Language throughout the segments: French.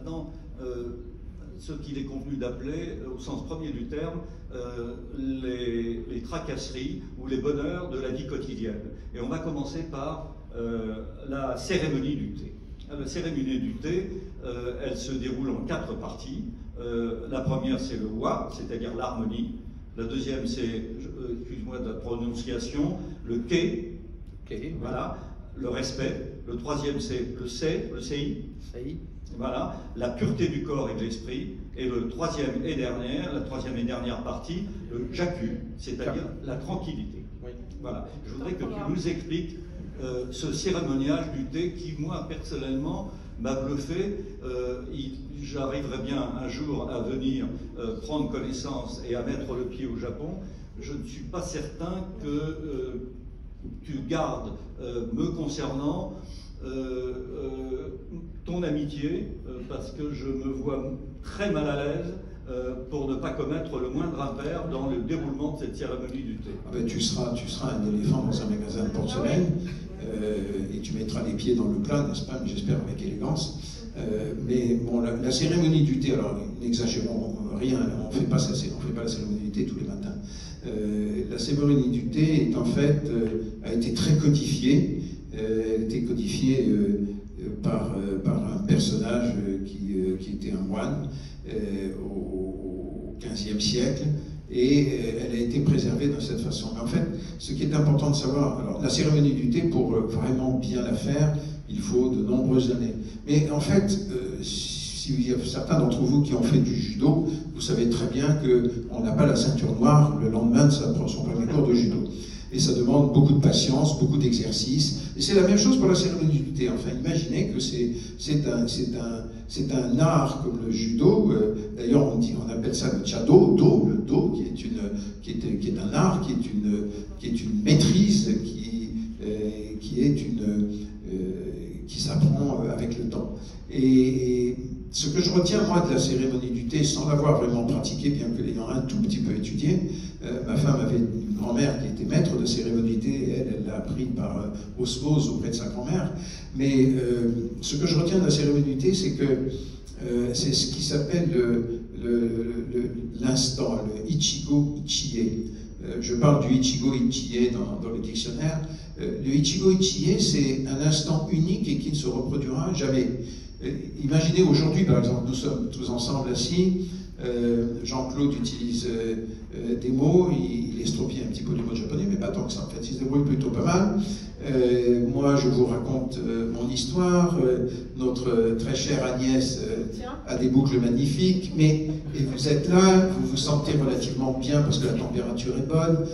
maintenant ce qu'il est convenu d'appeler, au sens premier du terme, les tracasseries ou les bonheurs de la vie quotidienne. Et on va commencer par la cérémonie du thé. La cérémonie du thé, elle se déroule en 4 parties. La première, c'est le wa, c'est-à-dire l'harmonie. La deuxième, c'est, excuse-moi de la prononciation, le ke, voilà, le respect. Le troisième, c'est le sei, voilà, la pureté du corps et de l'esprit. Et la troisième et dernière partie, le jaku, c'est-à-dire la tranquillité. Oui. Voilà. Je voudrais que tu nous expliques ce cérémoniage du thé qui, moi, personnellement, m'a bluffé. J'arriverai bien un jour à venir prendre connaissance et à mettre le pied au Japon. Je ne suis pas certain que tu gardes, me concernant, ton amitié, parce que je me vois très mal à l'aise pour ne pas commettre le moindre impair dans le déroulement de cette cérémonie du thé. Ah ben, tu seras un éléphant dans un magasin de porcelaine et tu mettras les pieds dans le plat, n'est-ce pas, mais j'espère avec élégance. Mais bon, la cérémonie du thé, alors n'exagérons rien, on ne fait pas la cérémonie du thé tous les matins. La cérémonie du thé est en fait, a été très codifiée. Elle a été codifiée par un personnage qui était un moine au XVe siècle, et elle a été préservée de cette façon. Mais en fait, ce qui est important de savoir, alors la cérémonie du thé, pour vraiment bien la faire, il faut de nombreuses années. Mais en fait, s'il y a certains d'entre vous qui ont fait du judo, vous savez très bien qu'on n'a pas la ceinture noire le lendemain de son premier cours de judo. Et ça demande beaucoup de patience, beaucoup d'exercice. Et c'est la même chose pour la cérémonie du thé. Enfin, imaginez que c'est un art comme le judo. D'ailleurs, on appelle ça le chado, le do, qui est un art, qui est une maîtrise, qui s'apprend avec le temps. Et ce que je retiens, moi, de la cérémonie du thé, sans l'avoir vraiment pratiquée, bien que l'ayant un tout petit peu étudié, ma femme avait une grand-mère qui était maître de cérémonie du thé, elle l'a appris par osmose auprès de sa grand-mère. Mais ce que je retiens de la cérémonie du thé, c'est que c'est ce qui s'appelle l'instant, le Ichigo Ichie. Je parle du Ichigo Ichie dans le dictionnaire. Le Ichigo Ichie, c'est un instant unique et qui ne se reproduira jamais. Imaginez aujourd'hui, par exemple, nous sommes tous ensemble assis, Jean-Claude utilise des mots, il estropie un petit peu les mots japonais, mais pas tant que ça en fait, il se débrouille plutôt pas mal. Moi, je vous raconte mon histoire, notre très chère Agnès a des boucles magnifiques, et vous êtes là, vous vous sentez relativement bien parce que la température est bonne.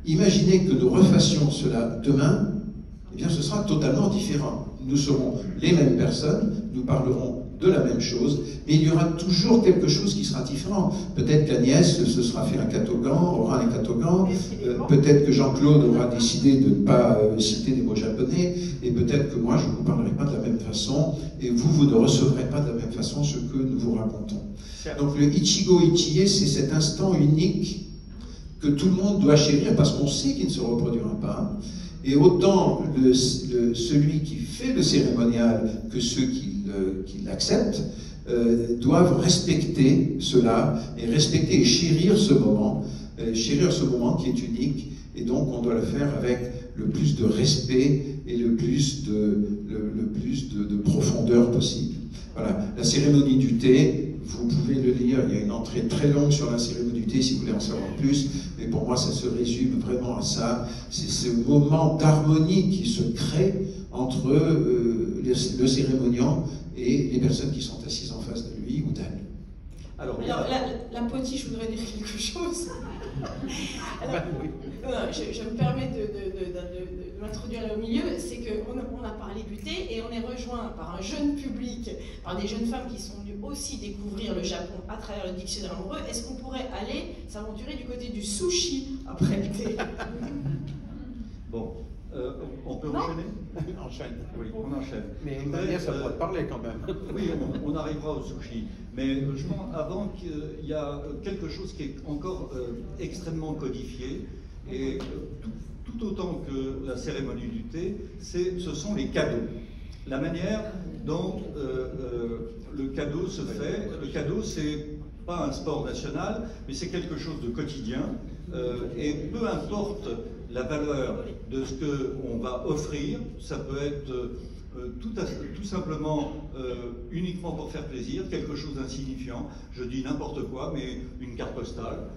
Imaginez que nous refassions cela demain, eh bien ce sera totalement différent. Nous serons les mêmes personnes, nous parlerons de la même chose, mais il y aura toujours quelque chose qui sera différent. Peut-être qu'Agnès se sera fait un catogan, aura un catogan, peut-être que Jean-Claude aura décidé de ne pas citer des mots japonais, et peut-être que moi je ne vous parlerai pas de la même façon, et vous ne recevrez pas de la même façon ce que nous vous racontons. Donc le Ichigo Ichie, c'est cet instant unique que tout le monde doit chérir parce qu'on sait qu'il ne se reproduira pas. Et autant celui qui fait le cérémonial que ceux qui l'acceptent doivent respecter cela et respecter et chérir ce moment qui est unique. Et donc on doit le faire avec le plus de respect et le plus de profondeur possible. Voilà, la cérémonie du thé, vous pouvez le lire, il y a une entrée très longue sur la cérémonie du thé si vous voulez en savoir plus, mais pour moi ça se résume vraiment à ça, c'est ce moment d'harmonie qui se crée entre le cérémoniant et les personnes qui sont assises en face de lui ou d'elle. Alors la potiche, je voudrais dire quelque chose. Alors, je me permets de m'introduire là au milieu, c'est qu'on a parlé du thé et on est rejoint par un jeune public, par des jeunes femmes qui sont venues aussi découvrir le Japon à travers le dictionnaire amoureux. Est-ce qu'on pourrait aller s'aventurer du côté du sushi après le thé? Bon, on peut enchaîner? Enchaîne. Oui, on enchaîne. Mais Agnès, ça pourrait te parler quand même. Oui, on arrivera au sushi. Mais je pense avant qu'il y a quelque chose qui est encore extrêmement codifié, et tout autant que la cérémonie du thé, ce sont les cadeaux. La manière dont le cadeau se fait. Le cadeau, c'est pas un sport national, mais c'est quelque chose de quotidien. Et peu importe la valeur de ce qu'on va offrir, ça peut être tout simplement uniquement pour faire plaisir, quelque chose d'insignifiant, je dis n'importe quoi, mais une carte postale,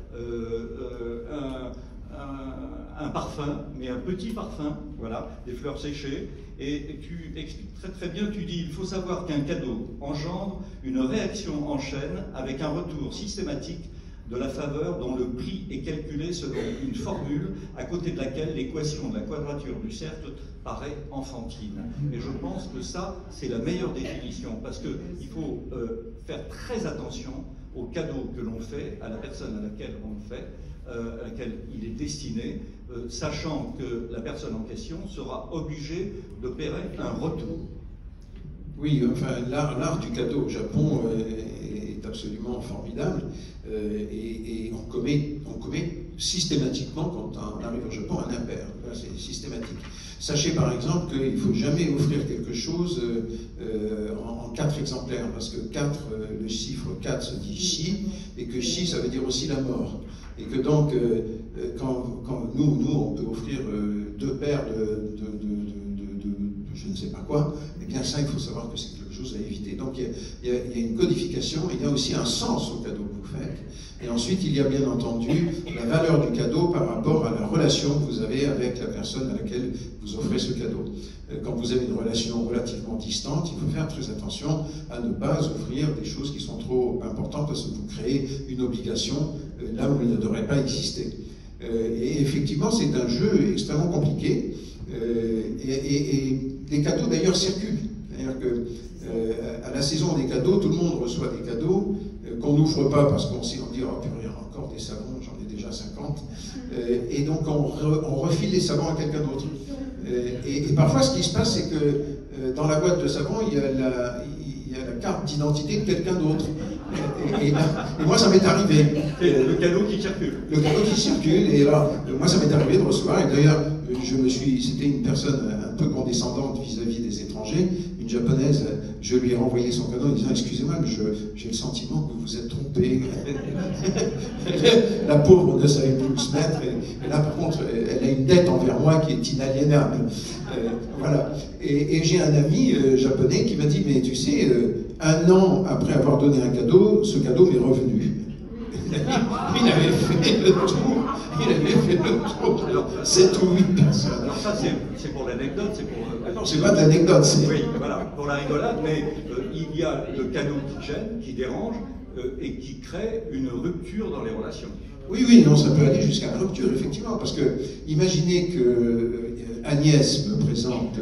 un parfum, mais un petit parfum, voilà, des fleurs séchées, et tu expliques très très bien, tu dis, il faut savoir qu'un cadeau engendre une réaction en chaîne avec un retour systématique de la faveur dont le prix est calculé selon une formule à côté de laquelle l'équation de la quadrature du cercle paraît enfantine. Et je pense que ça, c'est la meilleure définition, parce qu'il faut faire très attention au cadeau que l'on fait, à la personne à laquelle on le fait, à laquelle il est destiné, sachant que la personne en question sera obligée d'opérer un retour. Oui, enfin, l'art du cadeau au Japon est absolument formidable, et on commet systématiquement, quand on arrive au Japon, un impair. C'est systématique. Sachez par exemple qu'il ne faut jamais offrir quelque chose en 4 exemplaires, parce que 4, le chiffre 4 se dit chi, et que chi, ça veut dire aussi la mort. Et que donc, quand nous, on peut offrir 2 paires de je ne sais pas quoi, eh bien ça, il faut savoir que c'est quelque chose à éviter. Donc il y a une codification, il y a aussi un sens au cadeau que vous faites. Et ensuite, il y a bien entendu la valeur du cadeau par rapport à la relation que vous avez avec la personne à laquelle vous offrez ce cadeau. Quand vous avez une relation relativement distante, il faut faire très attention à ne pas offrir des choses qui sont trop importantes, parce que vous créez une obligation là où elle ne devrait pas exister. Et effectivement, c'est un jeu extrêmement compliqué. Et les cadeaux d'ailleurs circulent. C'est-à-dire que à la saison des cadeaux, tout le monde reçoit des cadeaux qu'on n'ouvre pas parce qu'on dit oh purée, encore des savons, j'en ai déjà 50. Et donc on refile les savons à quelqu'un d'autre. Et parfois ce qui se passe, c'est que dans la boîte de savon, il y a la carte d'identité de quelqu'un d'autre. Et moi, ça m'est arrivé. Le cadeau qui circule. Le cadeau qui circule. Et alors, moi, ça m'est arrivé de recevoir. Et d'ailleurs, c'était une personne un peu condescendante vis-à-vis des étrangers, une japonaise. Je lui ai renvoyé son cadeau en disant excusez-moi, mais j'ai le sentiment que vous vous êtes trompé. La pauvre ne savait plus où se mettre. Et là, par contre, elle a une dette envers moi qui est inaliénable. Voilà. Et j'ai un ami japonais qui m'a dit mais tu sais, 1 an après avoir donné un cadeau, ce cadeau m'est revenu. Il avait fait le tour. Il avait fait le tour. Alors, 7 ou 8 personnes. Alors ça, c'est pour l'anecdote, c'est pour... non, c'est pas de l'anecdote, c'est... Oui, voilà, pour la rigolade, mais il y a le cadeau qui gêne, qui dérange, et qui crée une rupture dans les relations. Oui, non, ça peut aller jusqu'à la rupture, effectivement, parce que imaginez que Agnès me présente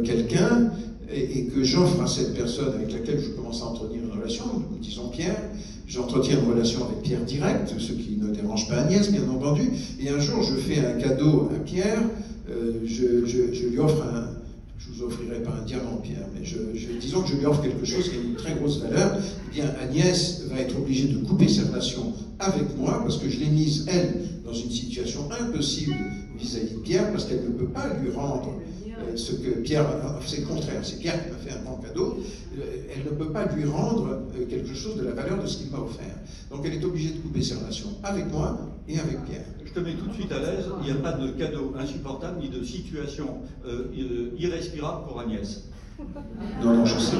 quelqu'un, et que j'offre à cette personne avec laquelle je commence à entretenir une relation, disons Pierre, j'entretiens une relation avec Pierre direct, ce qui ne dérange pas Agnès, bien entendu, et un jour je fais un cadeau à Pierre, je lui offre je vous offrirai pas un diamant, Pierre, mais disons que je lui offre quelque chose qui a une très grosse valeur, eh bien Agnès va être obligée de couper sa relation avec moi, parce que je l'ai mise, elle, dans une situation impossible vis-à-vis de Pierre, parce qu'elle ne peut pas lui rendre ce que Pierre, c'est le contraire, c'est Pierre qui m'a fait un grand cadeau, elle ne peut pas lui rendre quelque chose de la valeur de ce qu'il m'a offert. Donc elle est obligée de couper ses relations avec moi et avec Pierre. Je te mets tout de suite à l'aise, il n'y a pas de cadeau insupportable ni de situation irrespirable pour Agnès. Non, je sais.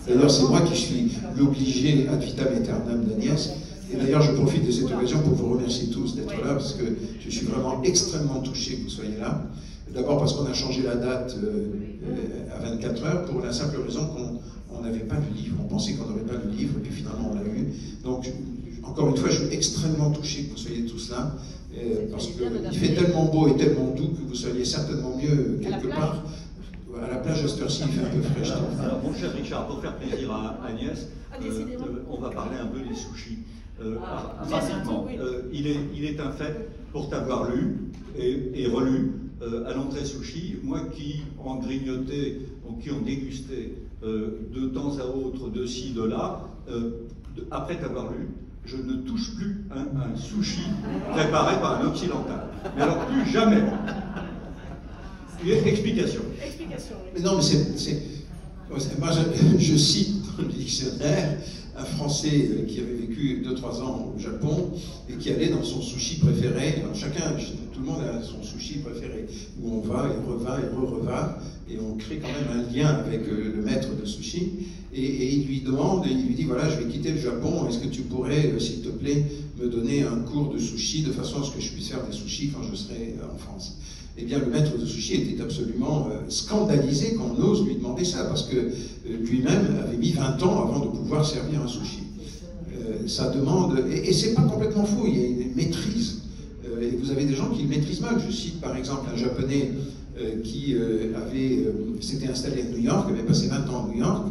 D'ailleurs, c'est moi qui suis l'obligé ad vitam aeternam d'Agnès. Et d'ailleurs, je profite de cette occasion pour vous remercier tous d'être là, parce que je suis vraiment extrêmement touché que vous soyez là. D'abord parce qu'on a changé la date à 24 heures pour la simple raison qu'on n'avait pas le livre. On pensait qu'on n'aurait pas le livre, et puis finalement on l'a eu. Donc, encore une fois, je suis extrêmement touché que vous soyez tous là, parce qu'il fait tellement beau et tellement doux que vous soyez certainement mieux quelque part. À la plage de Stercy, il fait un peu frais. Alors, mon cher Richard, pour faire plaisir à Agnès, on va parler un peu des sushis. Rapidement, il est un fait, pour t'avoir lu et relu, à l'entrée sushi, moi qui en grignotais, ou qui en dégustais de temps à autre, de ci, de là, après t'avoir lu, je ne touche plus un sushi préparé par un occidental. Mais alors plus jamais. Explication. Explication, oui. Mais non, mais c'est... Moi, je cite dans le dictionnaire un Français qui avait vécu 2-3 ans au Japon et qui allait dans son sushi préféré. Alors tout le monde a son sushi préféré, où on va et reva et re-reva, et on crée quand même un lien avec le maître de sushi. Et il lui demande, il lui dit, voilà, je vais quitter le Japon, est-ce que tu pourrais, s'il te plaît, me donner un cours de sushi de façon à ce que je puisse faire des sushis quand je serai en France? Eh bien, le maître de sushi était absolument scandalisé qu'on ose lui demander ça, parce que lui-même avait mis 20 ans avant de pouvoir servir un sushi. Ça demande, et c'est pas complètement faux, il y a une maîtrise, et vous avez des gens qui le maîtrisent mal. Je cite par exemple un Japonais qui s'était installé à New York, avait passé 20 ans à New York,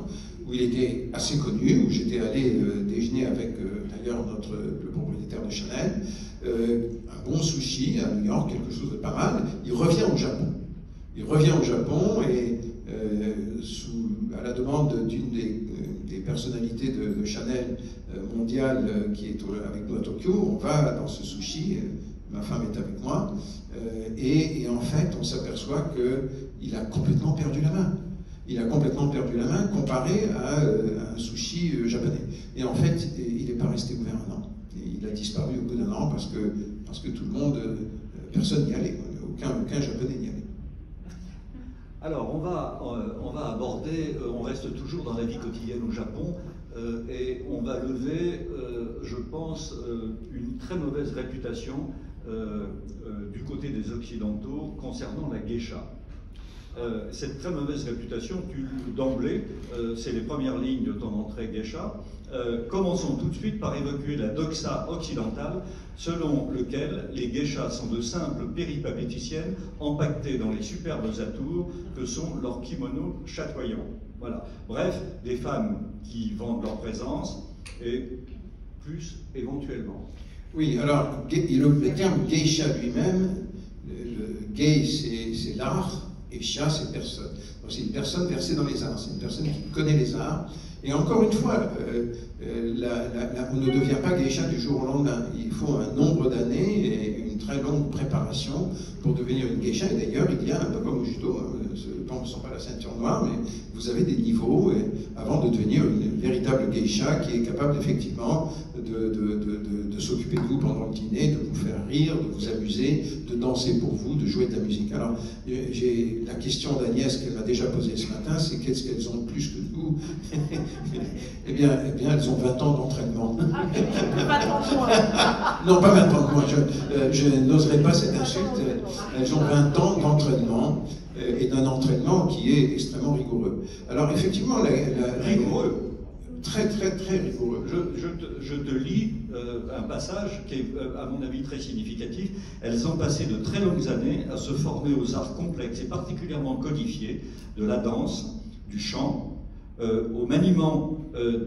où il était assez connu, où j'étais allé déjeuner avec d'ailleurs le propriétaire de Chanel, un bon sushi à New York, quelque chose de pas mal. Il revient au Japon. Il revient au Japon et à la demande d'une des personnalités de Chanel mondiale qui est avec nous à Tokyo, on va dans ce sushi, ma femme est avec moi, et en fait on s'aperçoit qu'il a complètement perdu la main. Il a complètement perdu la main comparé à un sushi japonais. Et en fait, il n'est pas resté ouvert un an. Il a disparu au bout d'un an parce que tout le monde, personne n'y allait. Aucun Japonais n'y allait. Alors, on va aborder, on reste toujours dans la vie quotidienne au Japon, et on va lever, je pense, une très mauvaise réputation du côté des Occidentaux concernant la geisha. Cette très mauvaise réputation, d'emblée, c'est les premières lignes de ton entrée geisha. Commençons tout de suite par évoquer la doxa occidentale, selon lequel les geishas sont de simples péripatéticiennes empaquetées dans les superbes atours que sont leurs kimonos chatoyants. Voilà. Bref, des femmes qui vendent leur présence, et plus éventuellement. Oui, alors, le terme geisha lui-même, le gei c'est l'art, et sha c'est personne. C'est une personne versée dans les arts, c'est une personne qui connaît les arts. Et encore une fois, on ne devient pas geisha du jour au lendemain. Il faut un nombre d'années et une très longue préparation pour devenir une geisha. Et d'ailleurs, il y a un peu comme au judo, ne sont pas la ceinture noire, mais vous avez des niveaux avant de devenir une véritable geisha qui est capable effectivement de s'occuper de vous pendant le dîner, de vous faire rire, de vous amuser, de danser pour vous, de jouer de la musique. Alors, j'ai la question d'Agnès qu'elle m'a déjà posée ce matin, c'est qu'est-ce qu'elles ont de plus que nous? eh bien, elles ont 20 ans d'entraînement. Non, pas 20 ans de moins, je n'oserais pas cette insulte. Elles ont 20 ans d'entraînement, et d'un entraînement qui est extrêmement rigoureux. Alors, effectivement, rigoureux. Très, très, très rigoureux. Je te lis un passage qui est, à mon avis, très significatif. Elles ont passé de très longues années à se former aux arts complexes et particulièrement codifiés de la danse, du chant, au maniement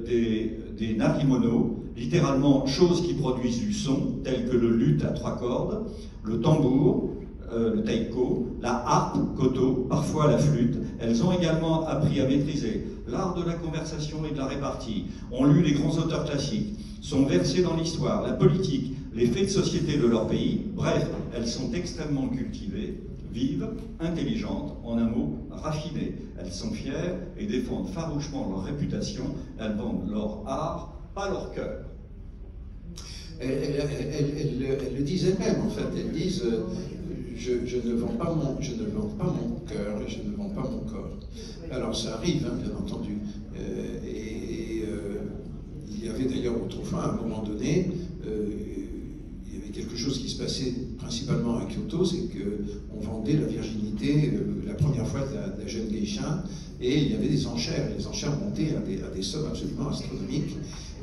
des narimono, littéralement choses qui produisent du son, telles que le luth à 3 cordes, le tambour, le taiko, la harpe, koto, parfois la flûte. Elles ont également appris à maîtriser l'art de la conversation et de la répartie, ont lu les grands auteurs classiques, sont versées dans l'histoire, la politique, les faits de société de leur pays. Bref, elles sont extrêmement cultivées, vives, intelligentes, en un mot, raffinées. Elles sont fières et défendent farouchement leur réputation. Elles vendent leur art, pas leur cœur. Elles le disent elles-mêmes, en fait. Elles disent je ne vends pas mon cœur et je ne vends pas mon corps. Alors ça arrive, hein, bien entendu. Il y avait d'ailleurs autrefois, à un moment donné, il y avait quelque chose qui se passait principalement à Kyoto, c'est qu'on vendait la virginité la première fois de la jeune geisha, et il y avait des enchères. Les enchères montaient à des sommes absolument astronomiques.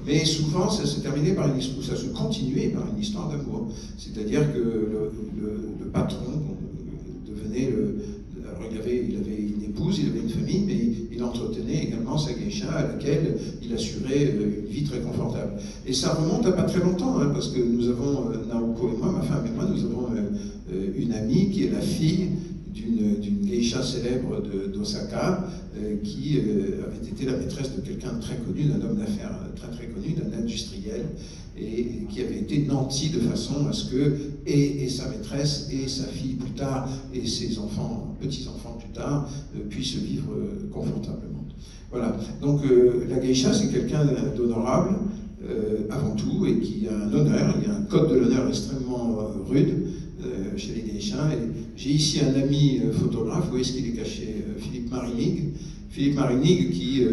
Mais souvent, ça se terminait par ça se continuait par une histoire d'amour. C'est-à-dire que le patron devenait alors il avait une épouse, il avait une famille, mais il entretenait également sa geisha à laquelle il assurait une vie très confortable. Et ça remonte à pas très longtemps, hein, parce que nous avons, Naoko et moi, ma femme et moi, nous avons une amie qui est la fille d'une geisha célèbre d'Osaka, qui avait été la maîtresse de quelqu'un de très connu, d'un homme d'affaires très très connu, d'un industriel, et qui avait été nanti de façon à ce que et sa maîtresse et sa fille plus tard et ses enfants, petits-enfants plus tard, puissent vivre confortablement. Voilà. Donc la geisha, c'est quelqu'un d'honorable avant tout et qui a un honneur. Il y a un code de l'honneur extrêmement rude chez les geishas. J'ai ici un ami photographe. Vous voyez ce qu'il est caché, Philippe Marinig. Philippe Marinig qui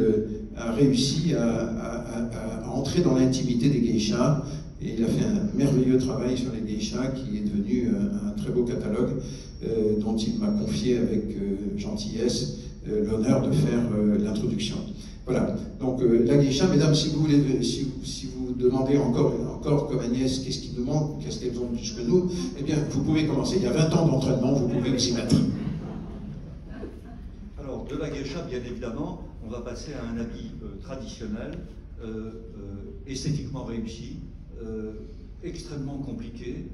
a réussi à entrer dans l'intimité des geishas. Et il a fait un merveilleux travail sur les geishas qui est devenu un très beau catalogue dont il m'a confié avec gentillesse l'honneur de faire l'introduction. Voilà. Donc la geisha, mesdames, si vous voulez, si vous demandez encore comme Agnès, qu'est-ce qui nous manque, qu'est-ce qu'elles ont plus que nous, eh bien, vous pouvez commencer. Il y a 20 ans d'entraînement, vous pouvez vous y mettre. Alors, de la geisha, bien évidemment, on va passer à un habit traditionnel, esthétiquement réussi, extrêmement compliqué.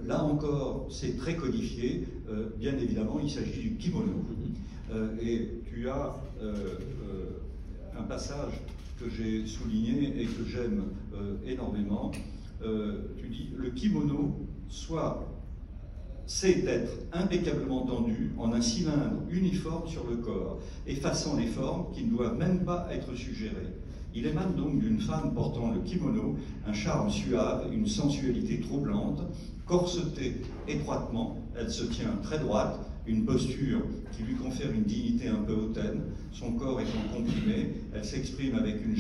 Là encore, c'est très codifié. Bien évidemment, il s'agit du kimono. Et tu as un passage que j'ai souligné et que j'aime énormément. Tu dis, le kimono sait être impeccablement tendu en un cylindre uniforme sur le corps, effaçant les formes qui ne doivent même pas être suggérées. Il émane donc d'une femme portant le kimono un charme suave, une sensualité troublante, corsetée étroitement, elle se tient très droite, une posture qui lui confère une dignité un peu hautaine, son corps étant comprimé, elle s'exprime avec une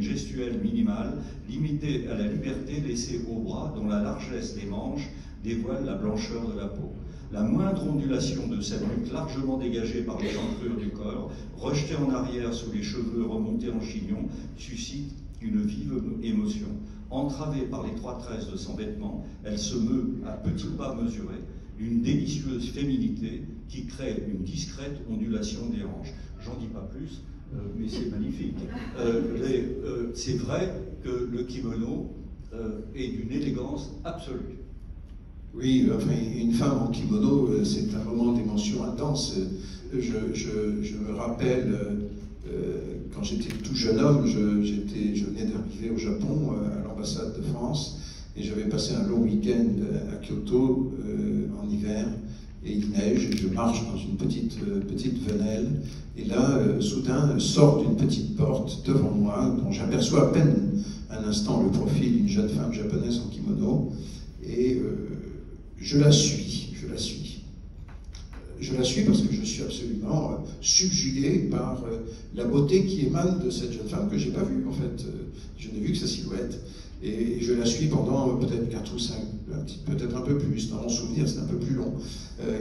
gestuelle minimale, limitée à la liberté laissée aux bras dont la largesse des manches dévoile la blancheur de la peau. La moindre ondulation de cette nuque largement dégagée par les entrures du corps, rejetée en arrière sous les cheveux remontés en chignon, suscite une vive émotion. Entravée par l'étroitesse de son vêtement, elle se meut à petits pas mesurés, d'une délicieuse féminité qui crée une discrète ondulation des hanches. J'en dis pas plus, mais c'est magnifique. C'est vrai que le kimono est d'une élégance absolue. Oui, enfin, une femme en kimono, c'est un moment d'émotion intense. Je me rappelle, quand j'étais tout jeune homme, je venais d'arriver au Japon, à l'ambassade de France, et j'avais passé un long week-end à Kyoto en hiver, et il neige, et je marche dans une petite venelle, et là, soudain, sort d'une petite porte devant moi, dont j'aperçois à peine un instant le profil d'une jeune femme japonaise en kimono, et je la suis. Je la suis parce que je suis absolument subjugué par la beauté qui émane de cette jeune femme que je n'ai pas vue, en fait. Je n'ai vu que sa silhouette. Et je la suis pendant peut-être 4 ou 5, peut-être un peu plus. Dans mon souvenir, c'est un peu plus long.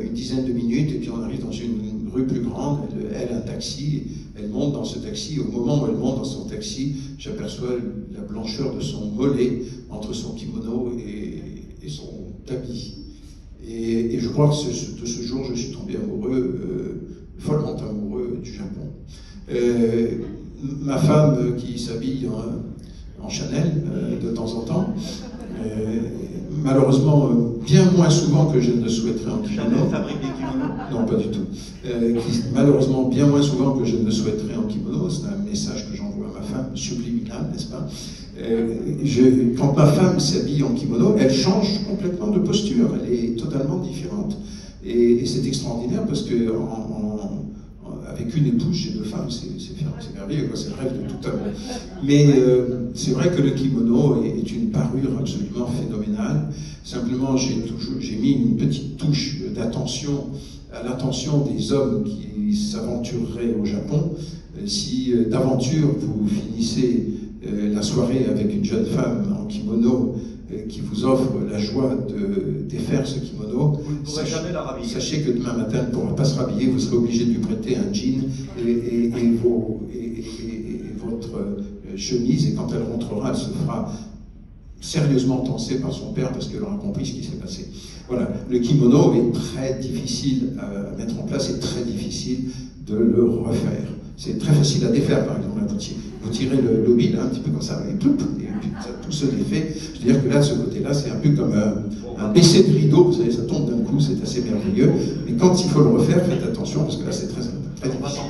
Une dizaine de minutes, et puis on arrive dans une rue plus grande. Elle a un taxi, elle monte dans ce taxi. Au moment où elle monte dans son taxi, j'aperçois la blancheur de son mollet entre son kimono et son habit. Et je crois que de ce jour, je suis tombé amoureux, follement amoureux du Japon. Ma femme qui s'habille en Chanel de temps en temps, malheureusement bien moins souvent que je ne le souhaiterais en kimono. Chanel fabrique des kimonos? Non, pas du tout. Malheureusement bien moins souvent que je ne le souhaiterais en kimono. C'est un message que j'envoie à ma femme, subliminal, n'est-ce pas? Quand ma femme s'habille en kimono, elle change complètement de posture, elle est totalement différente. Et c'est extraordinaire parce que avec une épouse chez 2 femmes, c'est merveilleux, c'est le rêve de tout homme. Mais c'est vrai que le kimono est une parure absolument phénoménale. Simplement, j'ai mis une petite touche d'attention à l'attention des hommes qui s'aventureraient au Japon. Si d'aventure vous finissez la soirée avec une jeune femme en kimono qui vous offre la joie de défaire ce kimono, vous ne pourrez jamais la rhabiller. Sachez que demain matin, elle ne pourra pas se rhabiller, vous serez obligé de lui prêter un jean et votre chemise, et quand elle rentrera, elle se fera sérieusement tancer par son père parce qu'elle aura compris ce qui s'est passé. Voilà, le kimono est très difficile à mettre en place et très difficile de le refaire. C'est très facile à défaire, par exemple. Vous tirez le lobby, là, un petit peu comme ça, et puis tout se défait. Je veux dire que là, de ce côté-là, c'est un peu comme un baisser de rideau, vous savez, ça tombe d'un coup, c'est assez merveilleux. Mais quand il faut le refaire, faites attention, parce que là, c'est très difficile.